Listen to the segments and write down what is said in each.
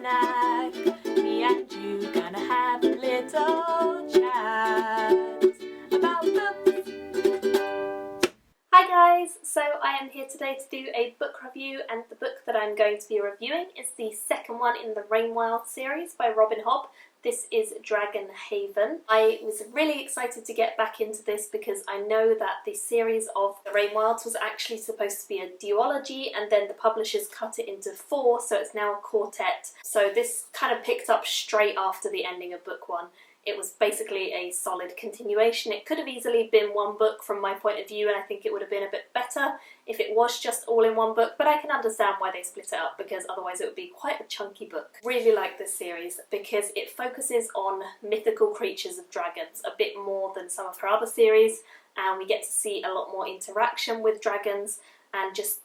snack. Me and you gonna have a little chat about books. Hi guys! So I am here today to do a book review, and the book that I'm going to be reviewing is the second one in the Rainwild series by Robin Hobb. This is Dragon Haven. I was really excited to get back into this because I know that the series of The Rainwilds was actually supposed to be a duology, and then the publishers cut it into 4, so it's now a quartet. So this kind of picked up straight after the ending of book 1. It was basically a solid continuation. It could have easily been one book from my point of view, and I think it would have been a bit better if it was just all in one book, but I can understand why they split it up because otherwise it would be quite a chunky book. Really like this series because it focuses on mythical creatures of dragons a bit more than some of her other series, and we get to see a lot more interaction with dragons, and just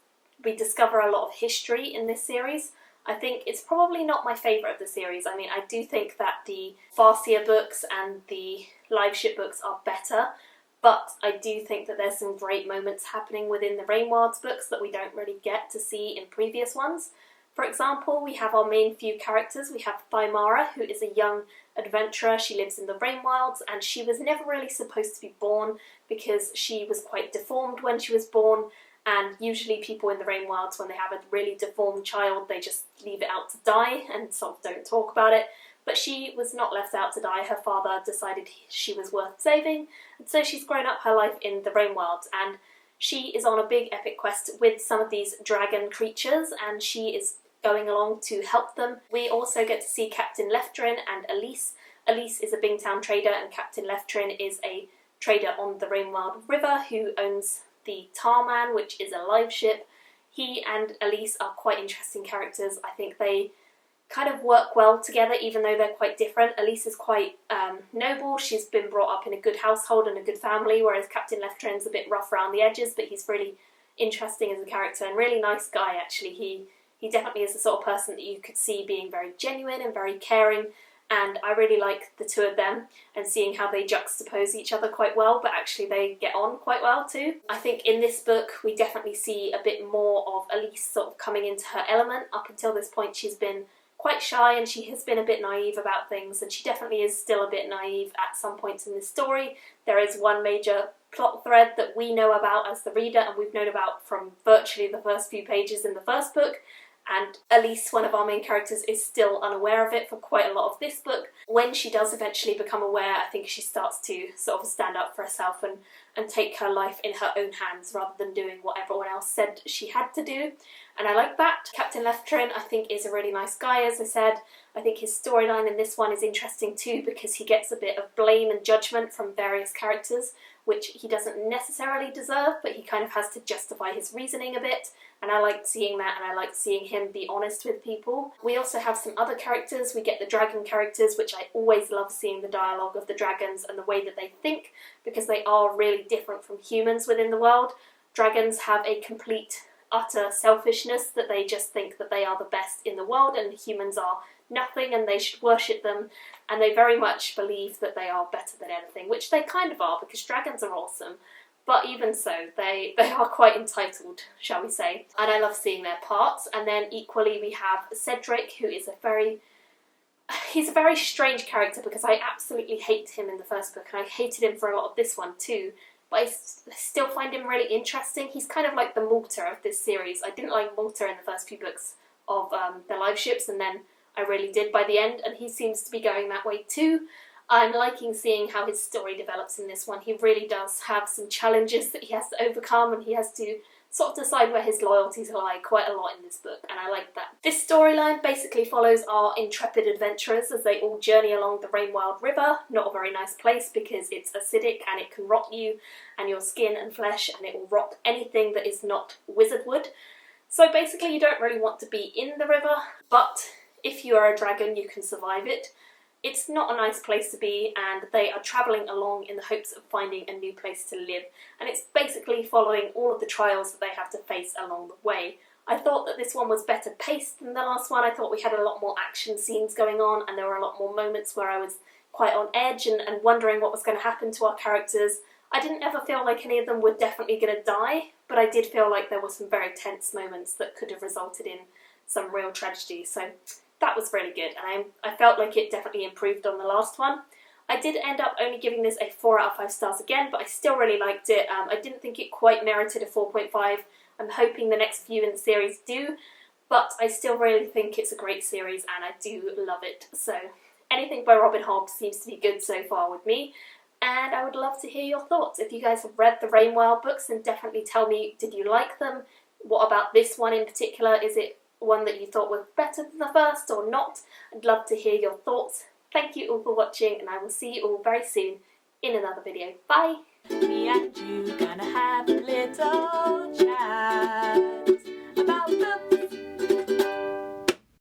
we discover a lot of history in this series. I think it's probably not my favourite of the series. I mean, I do think that the Farseer books and the live ship books are better, but I do think that there's some great moments happening within the Rainwilds books that we don't really get to see in previous ones. For example, we have our main few characters. We have Femara, who is a young adventurer. She lives in the Rainwilds, and she was never really supposed to be born because she was quite deformed when she was born. And usually people in the Rainwilds, when they have a really deformed child, they just leave it out to die and sort of don't talk about it. But she was not left out to die. Her father decided she was worth saving, and so she's grown up her life in the Rainwilds, and she is on a big epic quest with some of these dragon creatures, and she is going along to help them. We also get to see Captain Leftrin and Elise. Elise is a Bingtown trader, and Captain Leftrin is a trader on the Rainwild River who owns the Tarman, which is a live ship. He and Elise are quite interesting characters. I think they kind of work well together even though they're quite different. Elise is quite noble. She's been brought up in a good household and a good family, whereas Captain Leftrin's a bit rough around the edges, but he's really interesting as a character and really nice guy actually. He definitely is the sort of person that you could see being very genuine and very caring, and I really like the two of them and seeing how they juxtapose each other quite well, but actually they get on quite well too. I think in this book we definitely see a bit more of Elise sort of coming into her element. Up until this point she's been quite shy and she has been a bit naive about things, and she definitely is still a bit naive at some points in this story. There is one major plot thread that we know about as the reader, and we've known about from virtually the first few pages in the first book, and Elise, one of our main characters, is still unaware of it for quite a lot of this book. When she does eventually become aware, I think she starts to sort of stand up for herself and take her life in her own hands rather than doing what everyone else said she had to do. And I like that. Captain Leftrin, I think, is a really nice guy, as I said. I think his storyline in this one is interesting too because he gets a bit of blame and judgment from various characters, which he doesn't necessarily deserve, but he kind of has to justify his reasoning a bit. And I liked seeing that, and I liked seeing him be honest with people. We also have some other characters. We get the dragon characters, which I always love seeing the dialogue of the dragons and the way that they think, because they are really different from humans within the world. Dragons have a complete, utter selfishness that they just think that they are the best in the world and humans are nothing and they should worship them, and they very much believe that they are better than anything, which they kind of are because dragons are awesome. But even so, they are quite entitled, shall we say. And I love seeing their parts. And then equally we have Cedric, who is he's a very strange character because I absolutely hate him in the first book, and I hated him for a lot of this one too. But I still find him really interesting. He's kind of like the Malta of this series. I didn't like Malta in the first few books of the live ships, and then I really did by the end, and he seems to be going that way too. I'm liking seeing how his story develops in this one. He really does have some challenges that he has to overcome, and he has to sort of decide where his loyalties lie quite a lot in this book, and I like that. This storyline basically follows our intrepid adventurers as they all journey along the Rainwild River. Not a very nice place because it's acidic and it can rot you and your skin and flesh, and it will rot anything that is not wizard wood. So basically you don't really want to be in the river, but if you are a dragon you can survive it. It's not a nice place to be, and they are travelling along in the hopes of finding a new place to live, and it's basically following all of the trials that they have to face along the way. I thought that this one was better paced than the last one. I thought we had a lot more action scenes going on, and there were a lot more moments where I was quite on edge and wondering what was going to happen to our characters. I didn't ever feel like any of them were definitely going to die, but I did feel like there were some very tense moments that could have resulted in some real tragedy. So that was really good, and I felt like it definitely improved on the last one. I did end up only giving this a 4 out of 5 stars again, but I still really liked it. I didn't think it quite merited a 4.5. I'm hoping the next few in the series do, but I still really think it's a great series and I do love it. So anything by Robin Hobb seems to be good so far with me, and I would love to hear your thoughts. If you guys have read the Rainwell books, then definitely tell me, did you like them? What about this one in particular? Is it one that you thought was better than the first or not? I'd love to hear your thoughts. Thank you all for watching, and I will see you all very soon in another video. Bye! Me and you gonna have a little chat about the